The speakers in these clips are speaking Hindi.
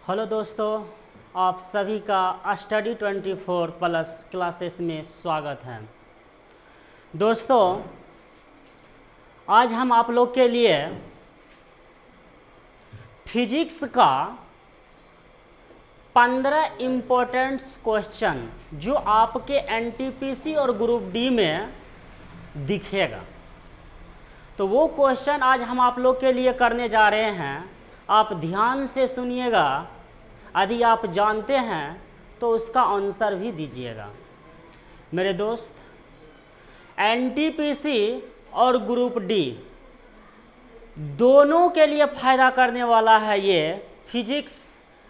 हेलो दोस्तों, आप सभी का स्टडी 24+ क्लासेस में स्वागत है। दोस्तों, आज हम आप लोग के लिए फिजिक्स का 15 इम्पोर्टेंट क्वेश्चन जो आपके एनटीपीसी और ग्रुप डी में दिखेगा, तो वो क्वेश्चन आज हम आप लोग के लिए करने जा रहे हैं। आप ध्यान से सुनिएगा, यदि आप जानते हैं तो उसका आंसर भी दीजिएगा। मेरे दोस्त, एनटीपीसी और ग्रुप डी दोनों के लिए फ़ायदा करने वाला है ये फिजिक्स।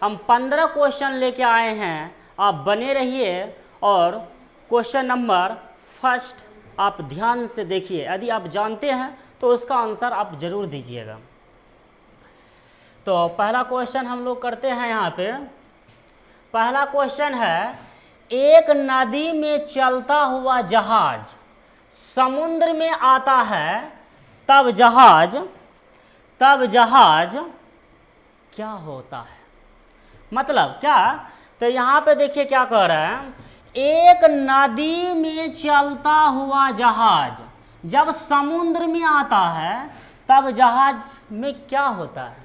हम 15 क्वेश्चन लेके आए हैं, आप बने रहिए और क्वेश्चन नंबर फर्स्ट आप ध्यान से देखिए। यदि आप जानते हैं तो उसका आंसर आप ज़रूर दीजिएगा। तो पहला क्वेश्चन हम लोग करते हैं। यहाँ पे पहला क्वेश्चन है, एक नदी में चलता हुआ जहाज समुद्र में आता है, तब जहाज क्या होता है? मतलब क्या? तो यहाँ पे देखिए क्या कह रहा है, एक नदी में चलता हुआ जहाज जब समुद्र में आता है तब जहाज में क्या होता है?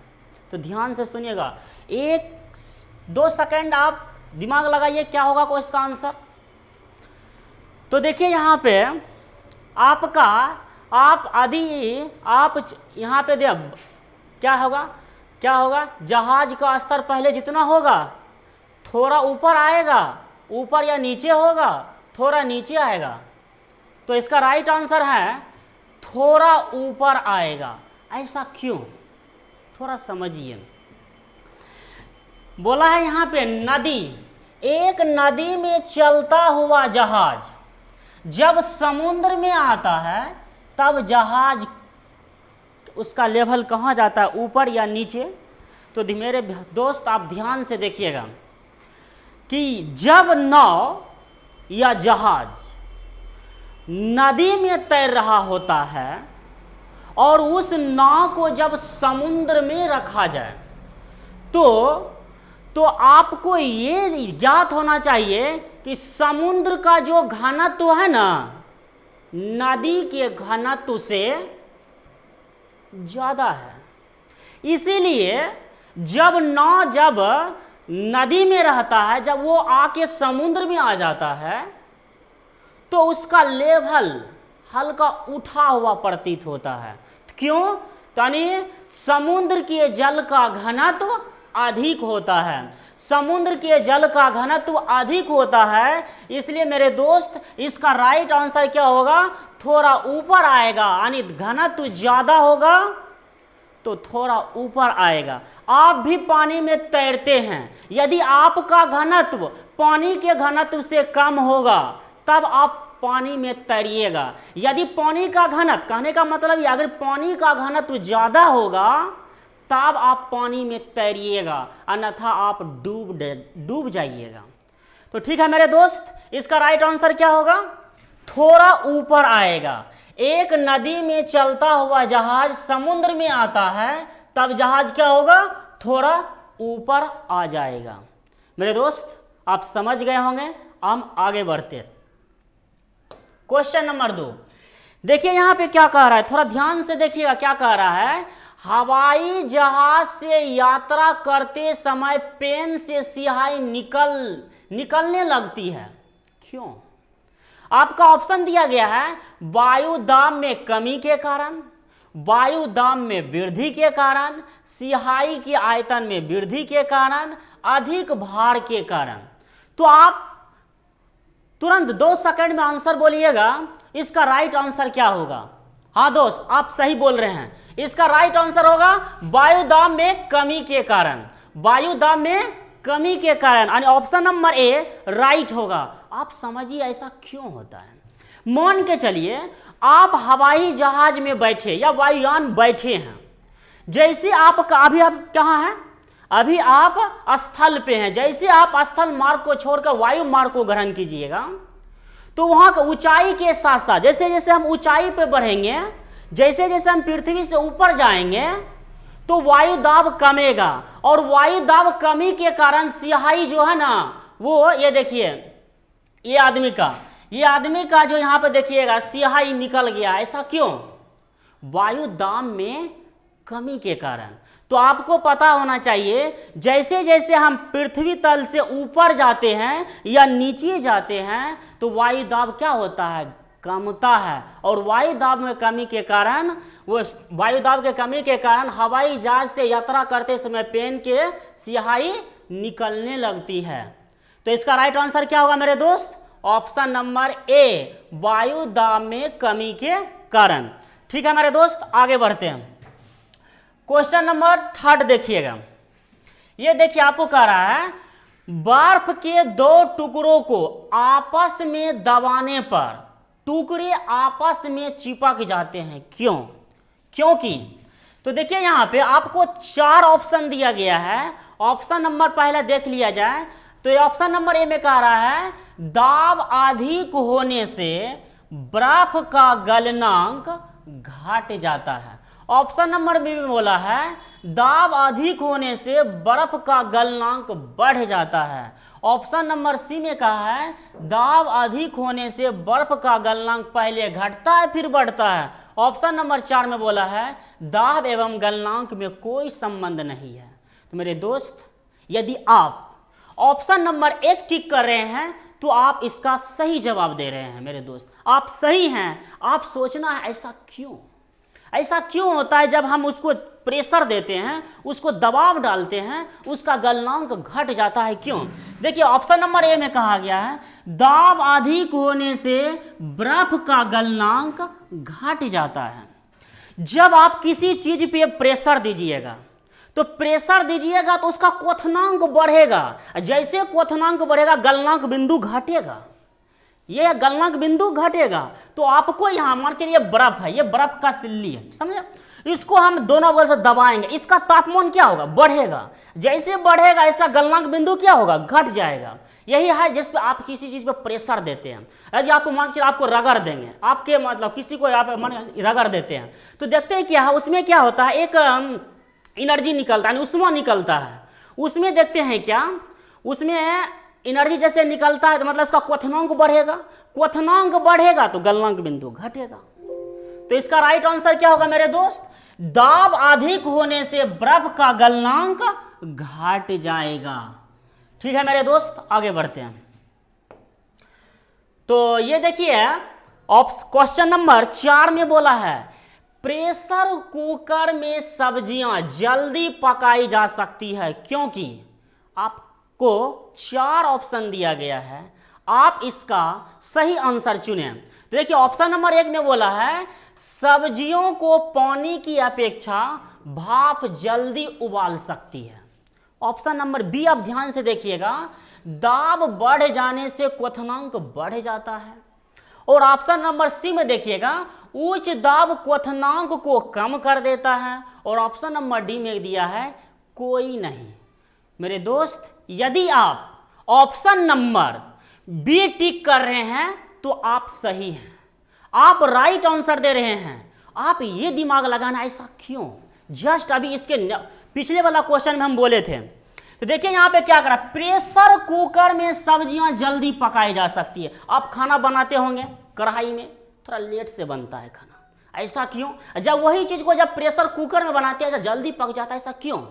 तो ध्यान से सुनिएगा, 1-2 सेकंड आप दिमाग लगाइए, क्या होगा को इसका आंसर। तो देखिए यहाँ पे आपका यहाँ पे दे क्या होगा, जहाज का स्तर पहले जितना होगा थोड़ा ऊपर आएगा, ऊपर या नीचे होगा, थोड़ा नीचे आएगा। तो इसका राइट आंसर है थोड़ा ऊपर आएगा। ऐसा क्यों, थोड़ा समझिए। बोला है यहाँ पे नदी, एक नदी में चलता हुआ जहाज जब समुद्र में आता है तब जहाज उसका लेवल कहाँ जाता है, ऊपर या नीचे? तो मेरे दोस्त आप ध्यान से देखिएगा कि जब नाव या जहाज नदी में तैर रहा होता है और उस नाव को जब समुद्र में रखा जाए तो आपको ये ज्ञात होना चाहिए कि समुद्र का जो घनत्व है ना, नदी के घनत्व से ज़्यादा है। इसीलिए जब नदी में रहता है, जब वो आके समुद्र में आ जाता है तो उसका लेवल हल्का उठा हुआ प्रतीत होता है। क्यों? यानी समुद्र के जल का घनत्व अधिक होता है, समुद्र के जल का घनत्व अधिक होता है। इसलिए मेरे दोस्त इसका राइट आंसर क्या होगा, थोड़ा ऊपर आएगा। यानी घनत्व ज़्यादा होगा तो थोड़ा ऊपर आएगा। आप भी पानी में तैरते हैं, यदि आपका घनत्व पानी के घनत्व से कम होगा तब आप पानी में तैरिएगा। यदि पानी का घनत्व, कहने का मतलब ये, अगर पानी का घनत्व ज़्यादा होगा तब आप पानी में तैरिएगा, अन्यथा आप डूब जाइएगा। तो ठीक है मेरे दोस्त, इसका राइट आंसर क्या होगा, थोड़ा ऊपर आएगा। एक नदी में चलता हुआ जहाज समुद्र में आता है तब जहाज क्या होगा, थोड़ा ऊपर आ जाएगा। मेरे दोस्त आप समझ गए होंगे। हम आगे बढ़ते। क्वेश्चन नंबर 2 देखिए यहाँ पे क्या कह रहा है, थोड़ा ध्यान से देखिएगा क्या कह रहा है। हवाई जहाज से यात्रा करते समय पेन से स्याही निकलने लगती है, क्यों? आपका ऑप्शन दिया गया है, वायु दाब में कमी के कारण, वायु दाब में वृद्धि के कारण, स्याही के आयतन में वृद्धि के कारण, अधिक भार के कारण। तो आप तुरंत 2 सेकंड में आंसर बोलिएगा, इसका राइट आंसर क्या होगा। हाँ दोस्त, आप सही बोल रहे हैं, इसका राइट आंसर होगा वायु दाब में कमी के कारण, वायु दाब में कमी के कारण, यानी ऑप्शन नंबर ए राइट होगा। आप समझिए ऐसा क्यों होता है। मान के चलिए आप हवाई जहाज में बैठे या वायुयान बैठे हैं, जैसे आप कहाँ हैं, अभी आप स्थल पे हैं। जैसे आप स्थल मार्ग को छोड़कर वायु मार्ग को ग्रहण कीजिएगा तो वहाँ का ऊंचाई के साथ साथ जैसे जैसे हम ऊंचाई पे बढ़ेंगे, जैसे जैसे हम पृथ्वी से ऊपर जाएंगे तो वायु दाब कमेगा, और वायु दाब कमी के कारण स्याही जो है ना वो, ये देखिए ये आदमी का जो यहाँ पे देखिएगा स्याही निकल गया। ऐसा क्यों? वायु दाब में कमी के कारण। तो आपको पता होना चाहिए जैसे जैसे हम पृथ्वी तल से ऊपर जाते हैं या नीचे जाते हैं तो वायु दाब क्या होता है? कमता है। और वायु दाब में कमी के कारण, वो वायु दाब के कमी के कारण हवाई जहाज से यात्रा करते समय पेन के स्याही निकलने लगती है। तो इसका राइट आंसर क्या होगा मेरे दोस्त? ऑप्शन नंबर ए, वायु दाब में कमी के कारण। ठीक है मेरे दोस्त, आगे बढ़ते हैं। क्वेश्चन नंबर 3 देखिएगा। ये देखिए आपको कह रहा है बर्फ के 2 टुकड़ों को आपस में दबाने पर टुकड़े आपस में चिपक जाते हैं, क्यों? क्योंकि तो देखिए यहाँ पे आपको 4 ऑप्शन दिया गया है। ऑप्शन नंबर पहले देख लिया जाए तो ये ऑप्शन नंबर ए में कह रहा है दाब अधिक होने से बर्फ का गलनांक घट जाता है। ऑप्शन नंबर बी में बोला है दाब अधिक होने से बर्फ का गलनांक बढ़ जाता है। ऑप्शन नंबर सी में कहा है दाब अधिक होने से बर्फ का गलनांक पहले घटता है फिर बढ़ता है। ऑप्शन नंबर 4 में बोला है दाब एवं गलनांक में कोई संबंध नहीं है। तो मेरे दोस्त यदि आप ऑप्शन नंबर 1 टिक कर रहे हैं तो आप इसका सही जवाब दे रहे हैं मेरे दोस्त, आप सही हैं। आप सोचना है ऐसा क्यों होता है? जब हम उसको प्रेशर देते हैं, उसको दबाव डालते हैं, उसका गलनांक घट जाता है, क्यों? देखिए ऑप्शन नंबर ए में कहा गया है दाब अधिक होने से बर्फ का गलनांक घट जाता है। जब आप किसी चीज पे प्रेशर दीजिएगा तो उसका क्वथनांक बढ़ेगा। जैसे क्वथनांक बढ़ेगा गलनांक बिंदु घटेगा, ये गलनांक बिंदु घटेगा। तो आपको यहाँ मान चलिए बर्फ है, ये बर्फ का सिल्ली है, समझे? इसको हम दोनों बगल से दबाएंगे, इसका तापमान क्या होगा? बढ़ेगा। जैसे बढ़ेगा इसका गलनांक बिंदु क्या होगा? घट जाएगा। यही है जिस पे आप किसी चीज पे प्रेशर देते हैं। यदि आपको मान चलिए आपको रगड़ देंगे, आपके मतलब किसी को आप रगड़ देते हैं तो देखते हैं क्या है, उसमें क्या होता है, एक एनर्जी निकलता है, उष्मा निकलता है। उसमें देखते हैं क्या, उसमें एनर्जी जैसे निकलता है तो मतलब इसका क्वथनांक बढ़ेगा तो गलनांक बिंदु घटेगा। तो इसका राइट आंसर क्या होगा मेरे दोस्त? दाब अधिक होने से बर्फ का गलनांक घट जाएगा। ठीक है मेरे दोस्त, आगे बढ़ते हैं। तो ये देखिए क्वेश्चन नंबर 4 में बोला है प्रेशर कुकर में सब्जियां जल्दी पकाई जा सकती है क्योंकि आपको 4 ऑप्शन दिया गया है, आप इसका सही आंसर चुने। तो देखिए ऑप्शन नंबर 1 में बोला है सब्जियों को पानी की अपेक्षा भाप जल्दी उबाल सकती है। ऑप्शन नंबर बी आप ध्यान से देखिएगा, दाब बढ़ जाने से क्वथनांक बढ़ जाता है। और ऑप्शन नंबर सी में देखिएगा उच्च दाब क्वथनांक को कम कर देता है। और ऑप्शन नंबर डी में दिया है कोई नहीं। मेरे दोस्त यदि आप ऑप्शन नंबर बी टिक कर रहे हैं तो आप सही हैं, आप राइट आंसर दे रहे हैं। आप ये दिमाग लगाना ऐसा क्यों? जस्ट अभी इसके पिछले वाला क्वेश्चन में हम बोले थे। तो देखिए यहाँ पे क्या करा, प्रेशर कुकर में सब्जियां जल्दी पकाई जा सकती है। आप खाना बनाते होंगे कढ़ाई में, थोड़ा लेट से बनता है खाना, ऐसा क्यों? जब वही चीज को जब प्रेशर कुकर में बनाते हैं जल्दी पक जाता है, ऐसा क्यों?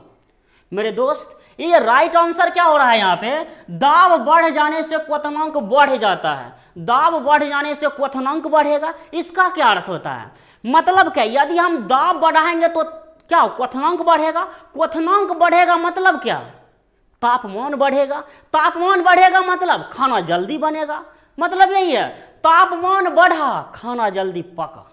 मेरे दोस्त ये राइट आंसर क्या हो रहा है यहाँ पे, दाब बढ़ जाने से क्वथनांक बढ़ जाता है। दाब बढ़ जाने से क्वथनांक बढ़ेगा, इसका क्या अर्थ होता है? मतलब क्या, यदि हम दाब बढ़ाएंगे तो क्या क्वथनांक बढ़ेगा, क्वथनांक बढ़ेगा मतलब क्या, तापमान बढ़ेगा, तापमान बढ़ेगा मतलब खाना जल्दी बनेगा। मतलब यही है, तापमान बढ़ा खाना जल्दी पका।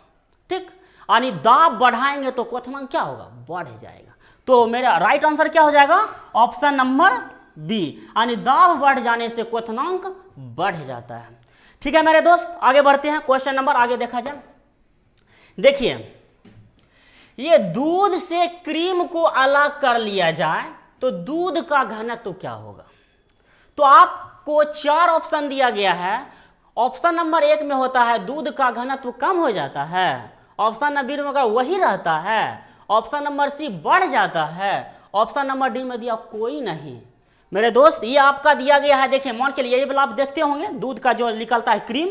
ठीक, यानी दाब बढ़ाएंगे तो क्वथनांक क्या होगा, बढ़ जाएगा। तो मेरा राइट आंसर क्या हो जाएगा, ऑप्शन नंबर बी, यानी दाब बढ़ जाने से क्वथनांक बढ़ जाता है। ठीक है मेरे दोस्त, आगे बढ़ते हैं। क्वेश्चन नंबर आगे देखा जाए। देखिए ये दूध से क्रीम को अलग कर लिया जाए तो दूध का घनत्व क्या होगा? तो आपको 4 ऑप्शन दिया गया है। ऑप्शन नंबर 1 में होता है दूध का घनत्व कम हो जाता है, ऑप्शन नंबर 2 में वही रहता है, ऑप्शन नंबर सी बढ़ जाता है, ऑप्शन नंबर डी में दिया कोई नहीं। मेरे दोस्त ये आपका दिया गया है, देखिए मान के लिए ये वाला आप देखते होंगे दूध का जो निकलता है क्रीम,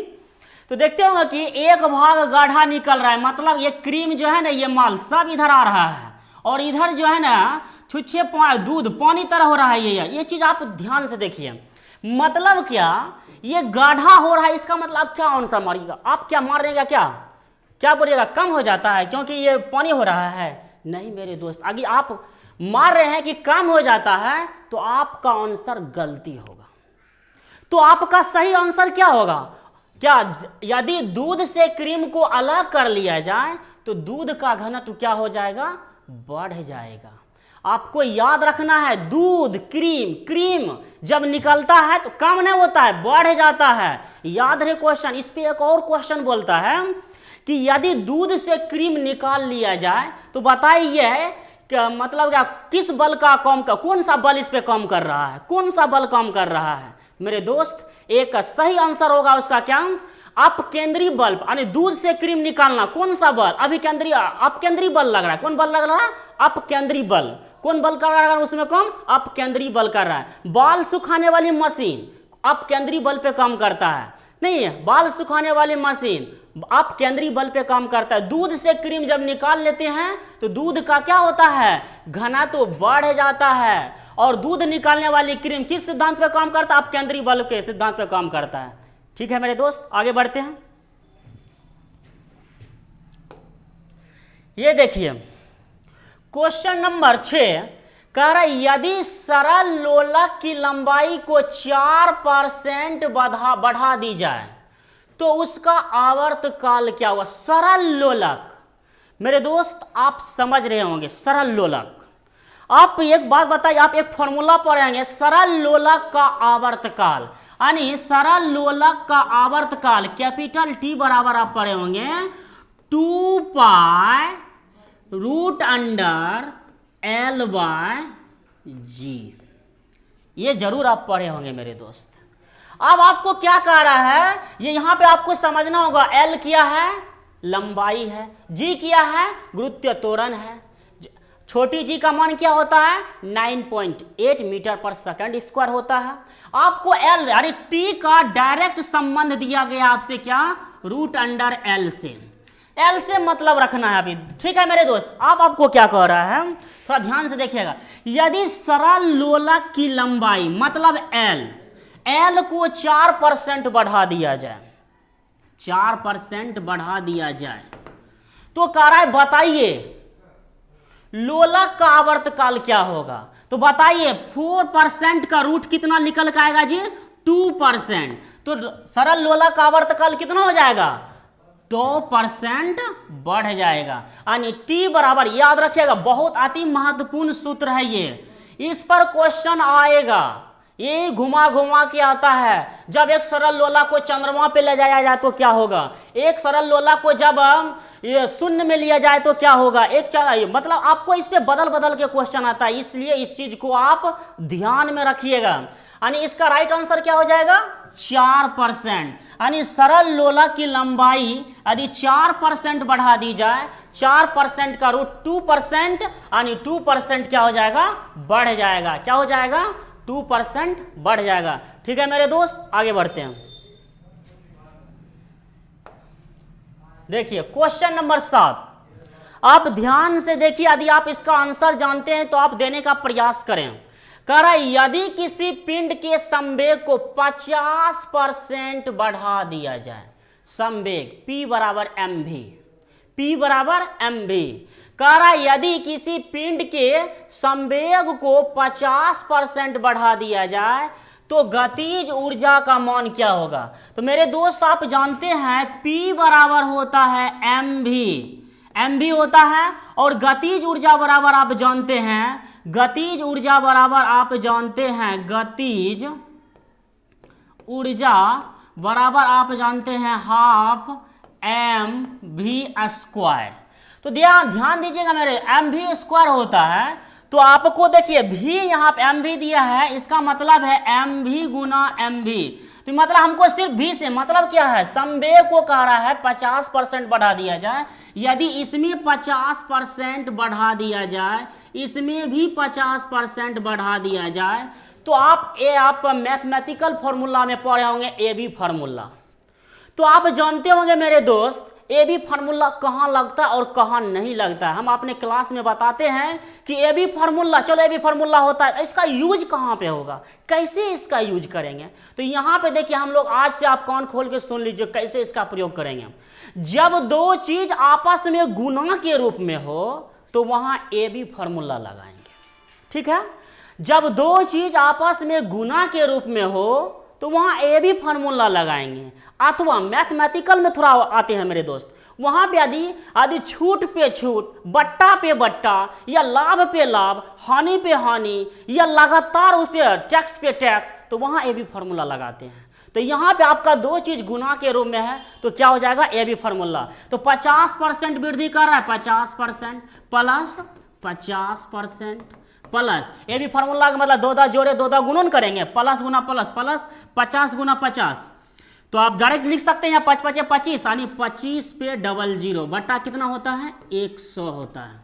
तो देखते होंगे कि एक भाग गाढ़ा निकल रहा है, मतलब ये क्रीम जो है ना ये माल सब इधर आ रहा है और इधर जो है ना छुच्छे दूध पानी तरह हो रहा है। ये चीज आप ध्यान से देखिए, मतलब क्या ये गाढ़ा हो रहा है, इसका मतलब क्या आंसर मारिएगा आप, क्या मार रहेगा, क्या बोलिएगा, कम हो जाता है क्योंकि ये पानी हो रहा है। नहीं मेरे दोस्त, अगर आप मार रहे हैं कि कम हो जाता है तो आपका आंसर गलती होगा। तो आपका सही आंसर क्या होगा, क्या यदि दूध से क्रीम को अलग कर लिया जाए तो दूध का घनत्व क्या हो जाएगा, बढ़ जाएगा। आपको याद रखना है दूध क्रीम जब निकलता है तो कम नहीं होता है, बढ़ जाता है। याद रहे क्वेश्चन, इस पे एक और क्वेश्चन बोलता है कि यदि दूध से क्रीम निकाल लिया जाए तो बताइए क्या मतलब क्या, किस बल का कौन सा बल इस पे काम कर रहा है, कौन सा बल काम कर रहा है। मेरे दोस्त एक सही आंसर होगा उसका क्या, अपकेंद्री बल, यानी दूध से क्रीम निकालना कौन सा बल, अपकेंद्री बल लग रहा है। कौन बल लग रहा है, अपकेंद्री बल। कौन बल कर रहा है उसमें काम, अपकेंद्री बल कर रहा है। बाल सुखाने वाली मशीन अपकेंद्री बल पे काम करता है, नहीं है, बाल सुखाने वाली मशीन अपकेंद्री बल पे काम करता है। दूध से क्रीम जब निकाल लेते हैं तो दूध का क्या होता है, घनत्व बढ़ जाता है। और दूध निकालने वाली क्रीम किस सिद्धांत पे काम करता है, अपकेंद्री बल के सिद्धांत पे काम करता है। ठीक है मेरे दोस्त, आगे बढ़ते हैं। ये देखिए क्वेश्चन नंबर 6 कह रहा है यदि सरल लोलक की लंबाई को 4% बढ़ा दी जाए तो उसका आवर्त काल क्या हुआ। सरल लोलक, मेरे दोस्त आप समझ रहे होंगे सरल लोलक, आप एक बात बताइए, आप एक फॉर्मूला पढ़ेंगे सरल लोलक का आवर्त काल, यानी सरल लोलक का आवर्त काल कैपिटल टी बराबर आप पढ़े होंगे 2 pi root under L by g. ये जरूर आप पढ़े होंगे मेरे दोस्त। अब आपको क्या कह रहा है, ये यहां पे आपको समझना होगा, L किया है लंबाई है, G किया है गुरुत्वीय त्वरण है, छोटी g का मान क्या होता है 9.8 मीटर पर सेकंड स्क्वायर होता है। आपको L यानी T का डायरेक्ट संबंध दिया गया आपसे क्या, रूट अंडर L से, L से मतलब रखना है अभी। ठीक है मेरे दोस्त, अब आपको क्या कह रहा है थोड़ा ध्यान से देखिएगा, यदि सरल लोलक की लंबाई मतलब L को 4% बढ़ा दिया जाए, 4% बढ़ा दिया जाए तो कह रहा है बताइए लोलक का आवर्त काल क्या होगा। तो बताइए 4% का रूट कितना निकल के आएगा जी, 2%। तो सरल लोलक का आवर्त काल कितना हो जाएगा, 2% बढ़ जाएगा। यानी T बराबर, याद रखिएगा बहुत अति महत्वपूर्ण सूत्र है ये, इस पर क्वेश्चन आएगा, ये घुमा घुमा के आता है। जब एक सरल लोला को चंद्रमा पे ले जाया जाए तो क्या होगा, एक सरल लोला को जब ये शून्य में लिया जाए तो क्या होगा, मतलब आपको इस पे बदल बदल के क्वेश्चन आता है, इसलिए इस चीज को आप ध्यान में रखिएगा। यानी इसका राइट आंसर क्या हो जाएगा 4%। यानी सरल लोला की लंबाई यदि 4% बढ़ा दी जाए, 4% का रूट 2%, यानी 2% क्या हो जाएगा, बढ़ जाएगा। क्या हो जाएगा, 2% बढ़ जाएगा। ठीक है मेरे दोस्त, आगे बढ़ते हैं। देखिए क्वेश्चन नंबर 7, आप ध्यान से देखिए, यदि आप इसका आंसर जानते हैं तो आप देने का प्रयास करें। कह रहा है यदि किसी पिंड के संवेग को 50% बढ़ा दिया जाए, संवेग P बराबर mv, P बराबर mv, कह रहा है यदि किसी पिंड के संवेग को 50% बढ़ा दिया जाए तो गतिज ऊर्जा का मान क्या होगा। तो मेरे दोस्त आप जानते हैं P बराबर होता है mv होता है, और गतिज ऊर्जा बराबर आप जानते हैं, गतिज ऊर्जा बराबर आप जानते हैं, गतिज ऊर्जा बराबर आप जानते हैं हाफ mv²। तो ध्यान दीजिएगा मेरे, mv² होता है, तो आपको देखिए v यहाँ पे mv दिया है, इसका मतलब है mv गुना mv। तो मतलब हमको सिर्फ भी से मतलब क्या है, संवेग को कह रहा है 50% बढ़ा दिया जाए। यदि इसमें 50% बढ़ा दिया जाए, इसमें भी 50% बढ़ा दिया जाए, तो आप मैथमेटिकल फॉर्मूला में पढ़े होंगे ए बी फार्मूला। तो आप जानते होंगे मेरे दोस्त ए बी फार्मूला कहाँ लगता है और कहाँ नहीं लगता है। हम अपने क्लास में बताते हैं कि ए बी फार्मूला, चलो ए बी फार्मूला होता है, इसका यूज कहाँ पे होगा, कैसे इसका यूज करेंगे। तो यहाँ पे देखिए हम लोग आज से आप कान खोल के सुन लीजिए कैसे इसका प्रयोग करेंगे। जब दो चीज आपस में गुना के रूप में हो तो वहाँ ए बी फार्मूला लगाएंगे, ठीक है। जब दो चीज आपस में गुना के रूप में हो तो वहाँ ए बी फार्मूला लगाएंगे। अथवा मैथमेटिकल में थोड़ा आते हैं मेरे दोस्त, वहाँ पे यदि छूट पे छूट, बट्टा पे बट्टा, या लाभ पे लाभ, हानि पे हानि, या लगातार उस पे टैक्स, तो वहाँ ए बी फार्मूला लगाते हैं। तो यहाँ पे आपका दो चीज गुना के रूप में है तो क्या हो जाएगा, ए बी फार्मूला। तो 50% वृद्धि कर रहा है, 50% plus 50% plus A B formula का मतलब दो दा जोड़े दो दा गुणन करेंगे, प्लस गुना प्लस प्लस 50 गुना 50। तो आप डायरेक्ट लिख सकते हैं 5 5 25 यानी 25 पे 00 बट्टा कितना होता है, 100 होता है।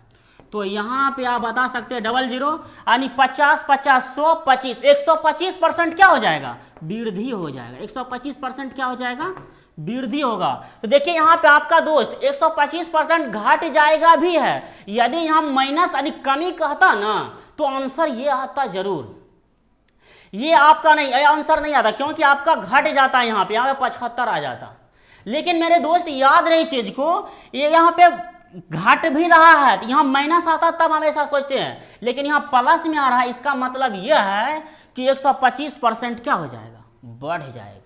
तो यहाँ पे आप बता सकते हैं 00 यानी 50 50 100 25 125% क्या हो जाएगा, वृद्धि हो जाएगा। 125% क्या हो जाएगा, वृद्धि होगा। तो देखिए यहाँ पे आपका दोस्त 125% घट जाएगा भी है। यदि यहाँ माइनस यानी कमी कहता ना तो आंसर ये आता जरूर, ये आपका नहीं, आंसर नहीं आता क्योंकि आपका घट जाता है, यहाँ पे 75 आ जाता। लेकिन मेरे दोस्त याद रही चीज को, ये यहाँ पे घट भी रहा है, यहाँ माइनस आता तब हम ऐसा सोचते हैं, लेकिन यहाँ प्लस में आ रहा है, इसका मतलब यह है कि 125% क्या हो जाएगा, बढ़ जाएगा।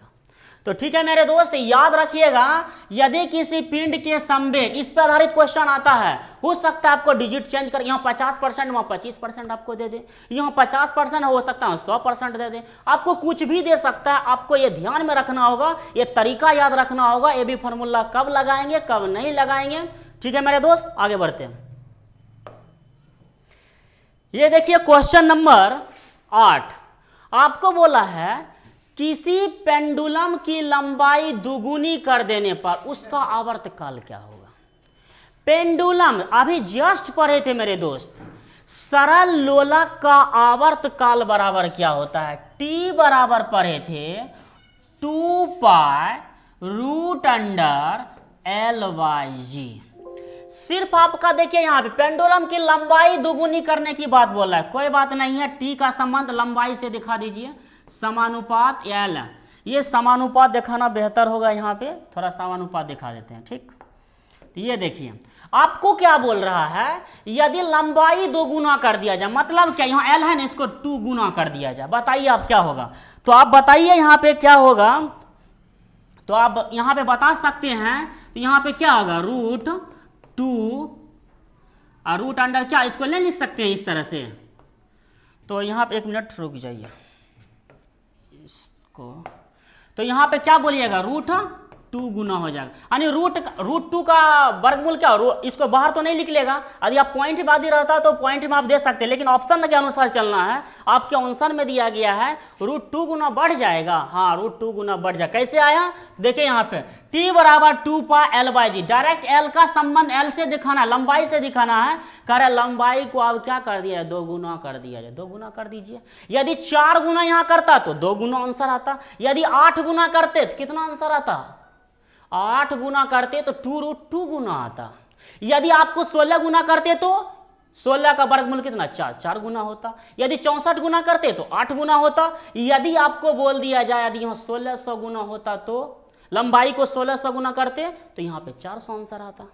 तो ठीक है मेरे दोस्त याद रखिएगा, यदि किसी पिंड के संवेग, इस पर आधारित क्वेश्चन आता है, हो सकता है आपको डिजिट चेंज कर, यहाँ 50% वहाँ 25% आपको दे दे, यहाँ 50% हो सकता है 100% दे दे, आपको कुछ भी दे सकता है। आपको ये ध्यान में रखना होगा, ये तरीका याद रखना होगा, ए बी फार्मूला कब लगाएंगे कब नहीं लगाएंगे। ठीक है मेरे दोस्त आगे बढ़ते हैं। ये देखिए क्वेश्चन नंबर 8 आपको बोला है किसी पेंडुलम की लंबाई दुगुनी कर देने पर उसका आवर्तकाल क्या होगा। पेंडुलम अभी जस्ट पढ़े थे मेरे दोस्त, सरल लोलक का आवर्तकाल बराबर क्या होता है, टी बराबर पढ़े थे 2 पाई रूट अंडर LYG। सिर्फ आपका देखिए यहाँ पे पेंडुलम की लंबाई दुगुनी करने की बात बोला है, कोई बात नहीं है। टी का संबंध लंबाई से दिखा दीजिए, समानुपात L, ये समानुपात दिखाना बेहतर होगा, यहाँ पे थोड़ा समानुपात दिखा देते हैं, ठीक। तो ये देखिए आपको क्या बोल रहा है, यदि लंबाई 2 गुना कर दिया जाए, मतलब क्या, यहाँ L है ना, इसको 2 गुना कर दिया जाए, बताइए आप क्या होगा। तो आप बताइए यहाँ पे क्या होगा, तो आप यहाँ पे बता सकते हैं। तो यहाँ पे क्या होगा, √2 और रूट अंडर क्या, इसको नहीं लिख सकते हैं इस तरह से। तो यहाँ पे 1 मिनट रुक जाइए इसको, तो यहाँ पे क्या बोलिएगा, √2 गुना हो जाएगा, यानी √2 का वर्गमूल क्या, इसको बाहर तो नहीं लिख लेगा। यदि आप पॉइंट बादी रहता तो पॉइंट में आप दे सकते हैं, लेकिन ऑप्शन के अनुसार चलना है। आपके आंसर में दिया गया है √2 गुना बढ़ जाएगा, हाँ √2 गुना बढ़ जाएगा। कैसे आया देखिए यहाँ पे t बराबर 2 पाई LYG, डायरेक्ट L का संबंध L से दिखाना है, लंबाई से दिखाना है। कह रहे लंबाई को अब क्या कर दिया है, 2 गुना कर दिया जाए, 2 गुना कर दीजिए। यदि 4 गुना यहाँ करता तो 2 गुना आंसर आता, यदि 8 गुना करते तो कितना आंसर आता, 8 गुना करते तो 2√2 गुना आता। यदि आपको 16 गुना करते तो 16 का वर्गमूल कितना, 4 गुना होता। यदि 64 गुना करते तो 8 गुना होता। यदि आपको बोल दिया जाए यदि यहाँ 1600 गुना होता तो लंबाई को 1600 गुना करते तो यहाँ पे 400 आंसर आता।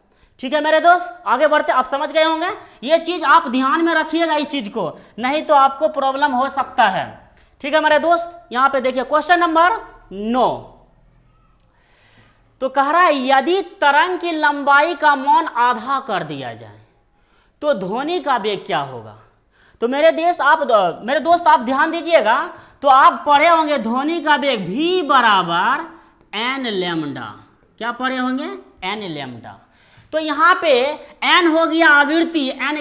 ठीक है मेरे दोस्त आगे बढ़ते, आप समझ गए होंगे। ये चीज आप ध्यान में रखिएगा इस चीज को, नहीं तो आपको प्रॉब्लम हो सकता है। ठीक है मेरे दोस्त, यहाँ पे देखिए क्वेश्चन नंबर 9 तो कह रहा है यदि तरंग की लंबाई का मान आधा कर दिया जाए तो ध्वनि का वेग क्या होगा। तो मेरे दोस्त आप ध्यान दीजिएगा, तो आप पढ़े होंगे ध्वनि का वेग v बराबर n लैम्डा, क्या पढ़े होंगे, n लैम्डा। तो यहाँ पे n हो गया आवृत्ति, n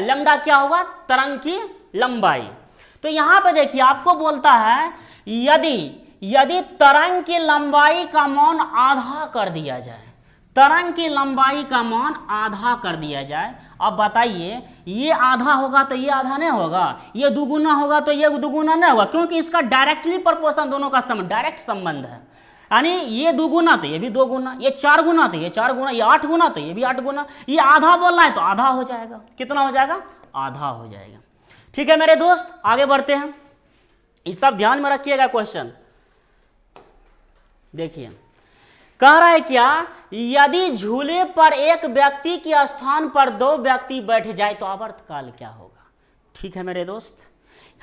लैम्डा क्या होगा, तरंग की लंबाई। तो यहाँ पे देखिए आपको बोलता है यदि यदि तरंग की लंबाई का मान आधा कर दिया जाए, तरंग की लंबाई का मान आधा कर दिया जाए, अब बताइए ये आधा होगा तो ये आधा नहीं होगा, ये दुगुना होगा तो ये दुगुना नहीं होगा, क्योंकि इसका डायरेक्टली प्रोपोर्शन दोनों का डायरेक्ट संबंध है। यानी ये 2 गुना तो ये भी 2 गुना, ये 4 गुना तो ये 4 गुना, ये 8 गुना तो ये भी 8 गुना, ये आधा बोल रहा है तो आधा हो जाएगा। कितना हो जाएगा? आधा हो जाएगा। ठीक है मेरे दोस्त, आगे बढ़ते हैं। ये सब ध्यान में रखिएगा क्वेश्चन। देखिए कह रहा है क्या, यदि झूले पर एक व्यक्ति के स्थान पर 2 व्यक्ति बैठ जाए तो आवर्तकाल क्या होगा। ठीक है मेरे दोस्त,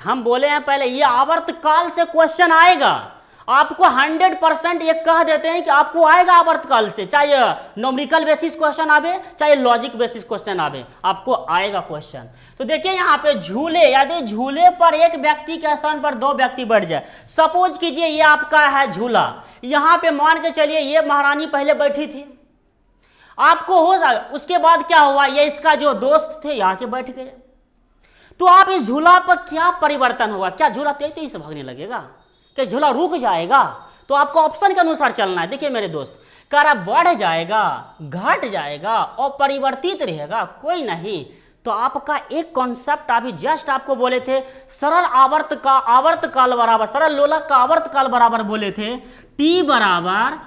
हम बोले हैं पहले ये आवर्तकाल से क्वेश्चन आएगा, आपको 100% ये कह देते हैं कि आपको आएगा आवर्तकाल से, चाहे न्यूमेरिकल बेसिस क्वेश्चन आवे चाहे लॉजिक बेसिस क्वेश्चन आवे, आपको आएगा क्वेश्चन। तो देखिए यहाँ पे झूले, यदि झूले पर एक व्यक्ति के स्थान पर 2 व्यक्ति बैठ जाए, सपोज कीजिए ये आपका है झूला, यहाँ पे मान के चलिए ये महारानी पहले बैठी थी, आपको हो जाए, उसके बाद क्या हुआ, ये इसका जो दोस्त थे यहाँ के बैठ गए, तो आप इस झूला पर क्या परिवर्तन होगा, क्या झूला तेजी से भागने लगेगा, कि झूला रुक जाएगा? तो आपको ऑप्शन के अनुसार चलना है। देखिए मेरे दोस्त, कह रहा बढ़ जाएगा, घट जाएगा और परिवर्तित रहेगा, कोई नहीं। तो आपका एक कॉन्सेप्ट अभी जस्ट आपको बोले थे, सरल आवर्तकाल बराबर, सरल लोलक का आवर्तकाल बराबर बोले थे T बराबर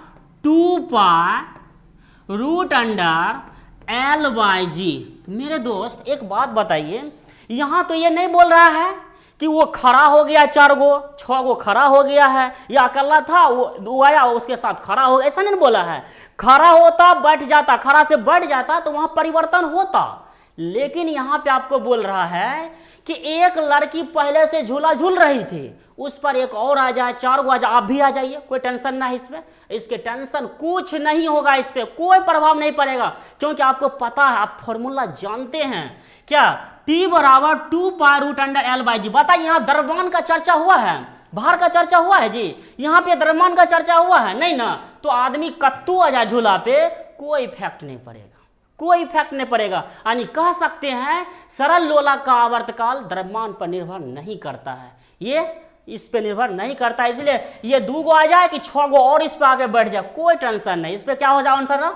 2π√L/g। मेरे दोस्त एक बात बताइए, यहां तो ये नहीं बोल रहा है कि वो खड़ा हो गया 4 गो 6 गो खड़ा हो गया है, या अकेला था वो आया उसके साथ खड़ा हो, ऐसा नहीं बोला है। खड़ा होता बैठ जाता, खड़ा से बैठ जाता तो वहां परिवर्तन होता, लेकिन यहाँ पे आपको बोल रहा है कि एक लड़की पहले से झूला झूल रही थी, उस पर एक और आ जाए, 4 गो आ जाए, आप भी आ जाइए, कोई टेंशन ना है इसमें, इसके टेंशन कुछ नहीं होगा, इस पर कोई प्रभाव नहीं पड़ेगा, क्योंकि आपको पता है, आप फॉर्मूला जानते हैं क्या, T बराबर 2π√L/g। बताइए यहाँ द्रव्यमान का चर्चा हुआ है, भार का चर्चा हुआ है जी, यहाँ पे द्रव्यमान का चर्चा हुआ है नहीं ना, तो आदमी कत्तू आ जाए झूला पे, कोई इफेक्ट नहीं पड़ेगा, कोई इफेक्ट नहीं पड़ेगा। यानी कह सकते हैं सरल लोलक का आवर्तकाल द्रव्यमान पर निर्भर नहीं करता है, ये इस पे निर्भर नहीं करता है, इसलिए ये 2 गो आ जाए कि 6 गो और इस पे आगे बढ़ जाए, कोई टेंशन नहीं, इस पे क्या हो जाए आंसर ना,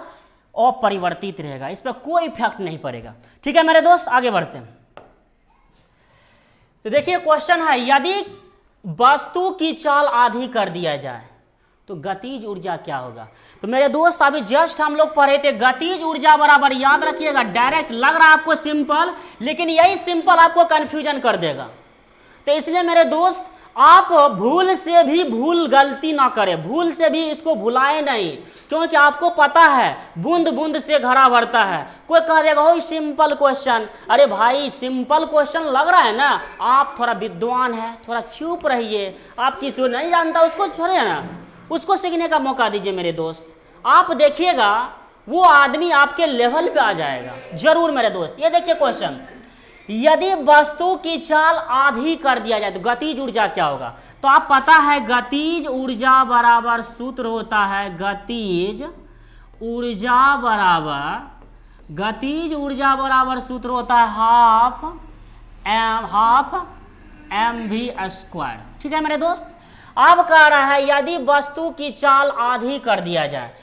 अपरिवर्तित रहेगा, इस पर कोई इफेक्ट नहीं पड़ेगा। ठीक है मेरे दोस्त, आगे बढ़ते हैं। तो देखिए क्वेश्चन है, यदि वस्तु की चाल आधी कर दिया जाए तो गतिज ऊर्जा क्या होगा। तो मेरे दोस्त अभी जस्ट हम लोग पढ़े थे, गतिज ऊर्जा बराबर, याद रखिएगा, डायरेक्ट लग रहा है आपको सिंपल, लेकिन यही सिंपल आपको कंफ्यूजन कर देगा। तो इसलिए मेरे दोस्त आप भूल से भी गलती ना करें, भूल से भी इसको भुलाएं नहीं, क्योंकि आपको पता है बूंद बूंद से घड़ा भरता है। कोई कह देगा ओ सिंपल क्वेश्चन, अरे भाई सिंपल क्वेश्चन लग रहा है ना, आप थोड़ा विद्वान है, थोड़ा चुप रहिए, आप किसी को नहीं जानता उसको छोड़िए ना, उसको सीखने का मौका दीजिए मेरे दोस्त, आप देखिएगा वो आदमी आपके लेवल पे आ जाएगा जरूर मेरे दोस्त। ये देखिए क्वेश्चन, यदि वस्तु की चाल आधी कर दिया जाए तो गतिज ऊर्जा क्या होगा। तो आप पता है गतिज ऊर्जा बराबर सूत्र होता है, गतिज ऊर्जा बराबर सूत्र होता है हाफ mv²। ठीक है मेरे दोस्त, अब कह रहा है यदि वस्तु की चाल आधी कर दिया जाए,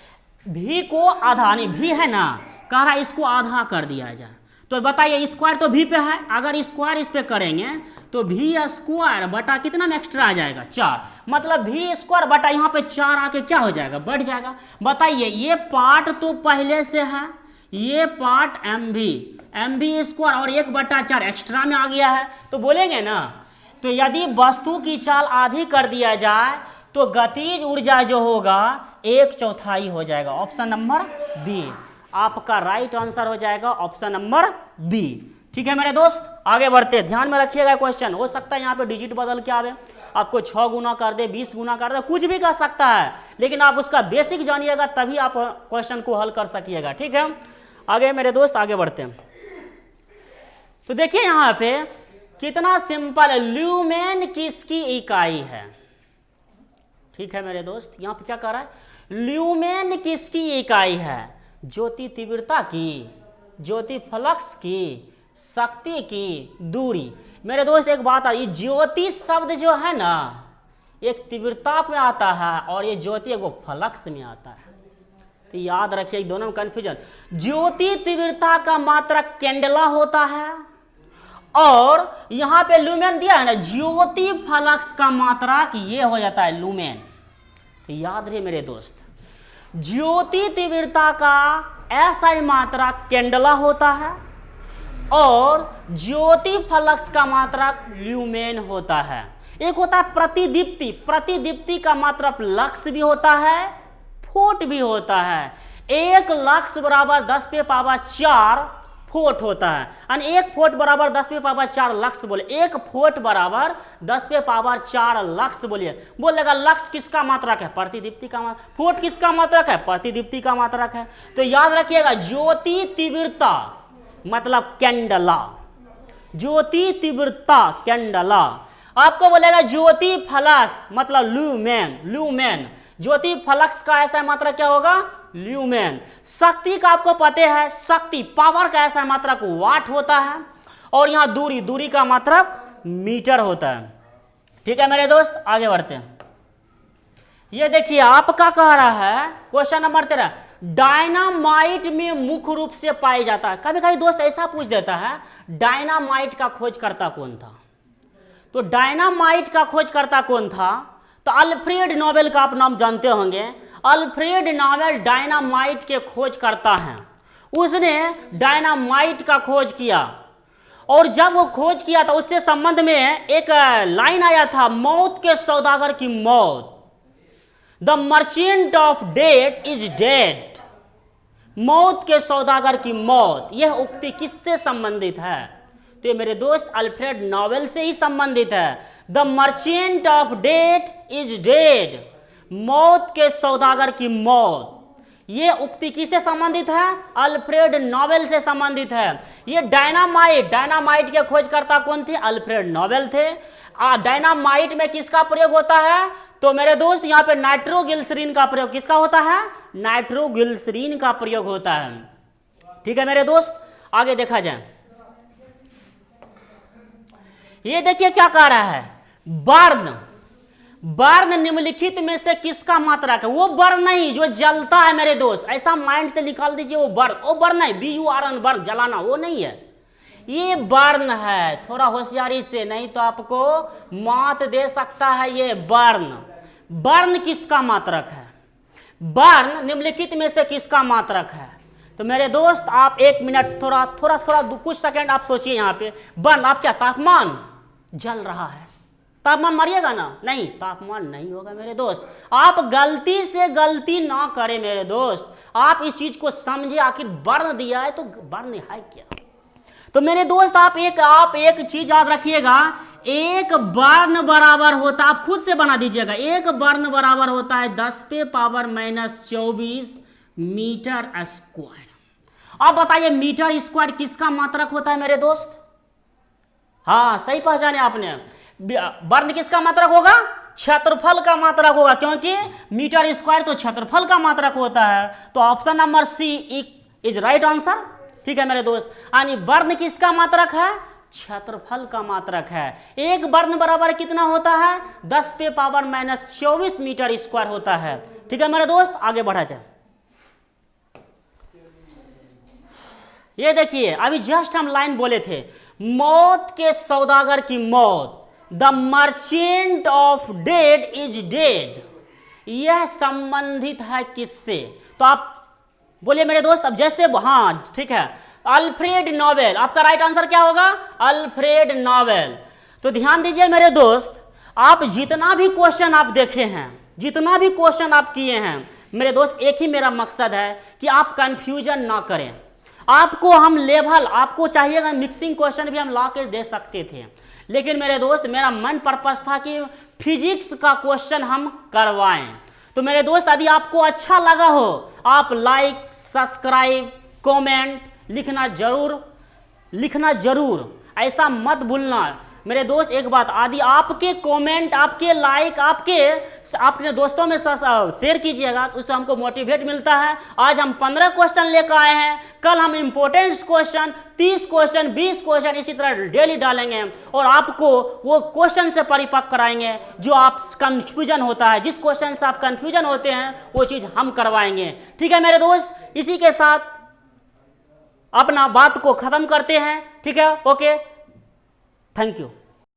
भी को आधा, नहीं भी है ना, कह रहा है इसको आधा कर दिया जाए, तो बताइए स्क्वायर तो भी पे है, अगर स्क्वायर इस पे करेंगे तो v² बटा कितना में एक्स्ट्रा आ जाएगा 4, मतलब v² बटा यहाँ पे 4 आके क्या हो जाएगा, बढ़ जाएगा। बताइए ये पार्ट तो पहले से है, ये पार्ट mv² और 1/4 एक्स्ट्रा में आ गया है, तो बोलेंगे ना, तो यदि वस्तु की चाल आधी कर दिया जाए तो गतिज ऊर्जा जो होगा 1/4 हो जाएगा, ऑप्शन नंबर बी आपका राइट आंसर हो जाएगा, ऑप्शन नंबर बी। ठीक है मेरे दोस्त, आगे बढ़ते, ध्यान में रखिएगा क्वेश्चन, हो सकता है यहाँ पे डिजिट बदल के आवे, आपको 6 गुना कर दे, 20 गुना कर दे, कुछ भी कर सकता है, लेकिन आप उसका बेसिक जानिएगा तभी आप क्वेश्चन को हल कर सकिएगा। ठीक है, आगे मेरे दोस्त आगे बढ़ते हैं। तो देखिए यहाँ पे कितना सिंपल, ल्यूमेन किसकी इकाई है। ठीक है मेरे दोस्त, यहाँ पे क्या कर रहा है, ल्यूमेन किसकी इकाई है, ज्योति तीव्रता की, ज्योति फ्लक्स की, शक्ति की, दूरी। मेरे दोस्त एक बात है, ये ज्योति शब्द जो है ना, एक तीव्रता में आता है और ये ज्योति वो फ्लक्स में आता है। तो याद रखिए दोनों में कंफ्यूजन। ज्योति तीव्रता का मात्रक कैंडेला होता है और यहां पे लुमेन दिया है ना, ज्योति फ्लक्स का मात्रक ये हो जाता है लुमेन। तो याद रहे मेरे दोस्त, ज्योति तीव्रता का ऐसा मात्रक कैंडेला होता है और ज्योति फ्लक्स का मात्रक ल्यूमेन होता है। एक होता है प्रतिदीप्ति, प्रतिदीप्ति का मात्रक लक्स भी होता है, फोट भी होता है। एक लक्स बराबर 10⁴ फोट होता है, यानी एक फोट बराबर 10⁴ लक्स बोले, एक फोट बराबर 10⁴ लक्स बोलिए। बोलेगा लक्स किसका मात्रक है? प्रतिदीप्ति का मात्रक। फोट किसका मात्रक है? प्रतिदीप्ति का मात्रक है। तो याद रखिएगा ज्योति तीव्रता मतलब कैंडला, ज्योति तीव्रता कैंडला। आपको बोलेगा ज्योति फ्लक्स मतलब ल्यूमेन, ल्यूमेन। ज्योति फ्लक्स का ऐसा मात्रक क्या होगा? ल्यूमेन। शक्ति का आपको पता है, शक्ति पावर का ऐसा मात्रक वाट होता है और यहां दूरी, दूरी का मात्रक मीटर होता है। ठीक है मेरे दोस्त, आगे बढ़ते हैं। ये देखिए आपका कह रहा है क्वेश्चन नंबर 13, डायनामाइट में मुख्य रूप से पाया जाता है। कभी कभी दोस्त ऐसा पूछ देता है डायनामाइट का खोजकर्ता कौन था? तो डायनामाइट का खोजकर्ता कौन था? तो अल्फ्रेड नोबेल का आप नाम जानते होंगे। अल्फ्रेड नोबेल डायनामाइट के खोज करता है। उसने डायनामाइट का खोज किया और जब वो खोज किया था उससे संबंध में एक लाइन आया था, मौत के सौदागर की मौत, the merchant of death is dead. मौत के सौदागर की मौत, यह उक्ति किससे संबंधित है? तो ये मेरे दोस्त अल्फ्रेड नोबेल से ही संबंधित है। The merchant of death is dead, मौत के सौदागर की मौत, ये उक्ति किससे संबंधित है? अल्फ्रेड नोबेल से संबंधित है। ये डायनामाइट, डायनामाइट के खोजकर्ता कौन थे? अल्फ्रेड नोबेल थे। डायनामाइट में किसका प्रयोग होता है? तो मेरे दोस्त यहाँ पे नाइट्रोग्लिसरीन का प्रयोग किसका होता है? नाइट्रोग्लिसरीन का प्रयोग होता है। ठीक है मेरे दोस्त, आगे देखा जाए। ये देखिए क्या कह रहा है, बर्न, बर्न निम्नलिखित में से किसका मात्रक है? वो बर्न नहीं जो जलता है मेरे दोस्त, ऐसा माइंड से निकाल दीजिए। वो बर्न नहीं, BURN बर्न, जलाना, वो नहीं है। ये बर्न है, थोड़ा होशियारी से, नहीं तो आपको मात दे सकता है ये बर्न। बर्न किसका मात्रक है? बर्न निम्नलिखित में से किसका मात्रक है? तो मेरे दोस्त आप 1 मिनट थोड़ा कुछ सेकंड आप सोचिए। यहाँ पे बर्न, आप क्या तापमान जल रहा है, तापमान मारिएगा ना? नहीं, तापमान नहीं होगा मेरे दोस्त। आप गलती से गलती ना करें मेरे दोस्त, आप इस चीज को समझे। आखिर बर्न दिया है तो बर्न है क्या? तो मेरे दोस्त आप एक चीज याद रखिएगा, एक बर्न बराबर होता, आप खुद से बना दीजिएगा, एक बर्न बराबर होता है 10⁻⁻24 मीटर स्क्वायर। अब बताइए मीटर स्क्वायर किसका मात्रक होता है मेरे दोस्त? हाँ सही पहचाने आपने। बर्न किसका मात्रक होगा? क्षेत्रफल का मात्रक होगा, क्योंकि मीटर स्क्वायर तो क्षेत्रफल का मात्रक होता है। तो option number C is right answer. ठीक है मेरे दोस्त, यानी बर्न किसका मात्रक है? क्षेत्रफल का मात्रक है। एक बर्न बराबर कितना होता है? 10⁻⁻24 मीटर स्क्वायर होता है। ठीक है मेरे दोस्त, आगे बढ़ा जाए। ये देखिए अभी जस्ट हम लाइन बोले थे, मौत के सौदागर की मौत, the merchant of dead is dead, यह संबंधित है किससे? तो आप बोलिए मेरे दोस्त, अब जैसे, हाँ ठीक है, अल्फ्रेड नोबेल, आपका राइट आंसर क्या होगा? Alfred Nobel. तो ध्यान दीजिए मेरे दोस्त, आप जितना भी क्वेश्चन आप देखे हैं, जितना भी क्वेश्चन आप किए हैं मेरे दोस्त, एक ही मेरा मकसद है कि आप कंफ्यूजन ना करें। आपको हम लेवल, आपको चाहिएगा मिक्सिंग क्वेश्चन भी हम ला के दे सकते थे, लेकिन मेरे दोस्त मेरा मन पर्पस था कि फिजिक्स का क्वेश्चन हम करवाएं। तो मेरे दोस्त यदि आपको अच्छा लगा हो, आप लाइक, सब्सक्राइब, कमेंट लिखना जरूर, ऐसा मत भूलना। मेरे दोस्त एक बात, आदि आपके कमेंट, आपके लाइक, अपने दोस्तों में शेयर कीजिएगा, तो उससे हमको मोटिवेट मिलता है। आज हम 15 क्वेश्चन लेकर आए हैं, कल हम इंपॉर्टेंट क्वेश्चन 30 क्वेश्चन 20 क्वेश्चन इसी तरह डेली डालेंगे और आपको वो क्वेश्चन से परिपक्व कराएंगे जो आप कंफ्यूजन होता है, जिस क्वेश्चन से आप कंफ्यूजन होते हैं वो चीज़ हम करवाएंगे। ठीक है मेरे दोस्त, इसी के साथ अपना बात को खत्म करते हैं। ठीक है, ओके, थैंक यू।